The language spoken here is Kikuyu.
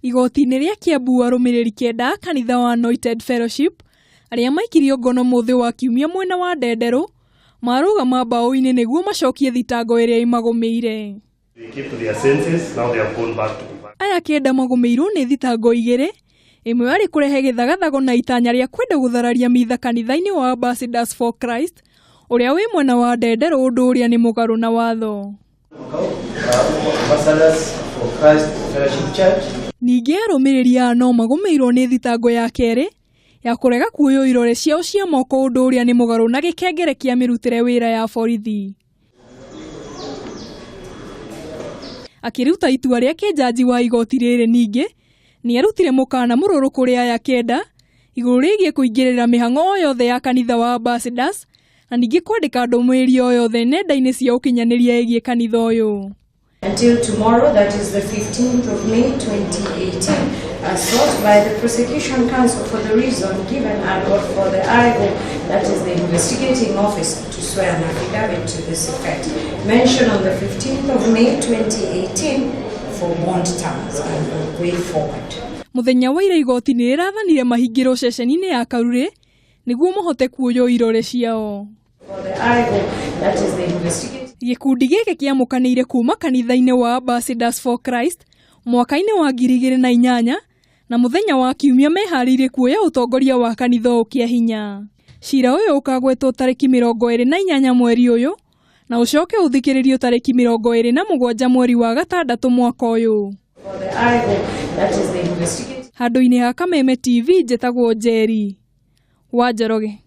Igoti-ini ria Kiambu Arumiriri Kenda kanitha wa Annointed Fellowship aria maikirio ngono muthi wa kiumia mwena wa Ndenderu marugama bao-ini niguo macokie thitango iria imagumiire. Aya Kenda magumiirwo ni thitango igiri, imwe ari kurehe githagathago na itanya ria kwenda guthararia mitha kanitha-ini wa Ambassadors for Christ uria wi mwena wa Ndenderu undu uria ni mugaru na watho. Ningi arumiriri ano magumiirwo ni thitango ya keri ya kurega kuoyo irore ciao cia moko undu uria ni mugaru na gikengere kia mirutire wira ya borithi. Akiruta itua riake jaji wa igoti riri ningi ni arutire mukana mururu kuri aya Kenda iguru rigie kuingirira mihango o yothe ya kanitha wa Ambassadors na ningi kwandika ndumwiri o yothe nenda-ini cia ukinyaniria igie kanitha uyu. Until tomorrow, that is the 15th of May 2018, sought by the Prosecution Council for the reason given and or for the IGO, that is the investigating officer, to swear an affidavit to this effect, mentioned on the 15th of May 2018 for bond terms and way forward. Muthenya wa ira igoti-ini rirathanire mahingiro ceceni-ini ya Karuri niguo mahote kuoyo irore ciao. For the IGO, that is the investigating. Gikundi giki kiamukaniire kuuma kanitha-ini wa Ambassadors for Christ mwaka-ini wa 2008 na muthenya wa kiumia meharirie kuoya utongoria wa kanitha ukia hinya. Cira uyu ukagwetwo tariki 28 mweri uyu na ucoke uthikiririo tariki 27 mweri wa gatandatũ mwaka uyu. For the IGO, that is the investigating. Handu-ini ha Kameme TV njitagwo Njeri wa Njoroge.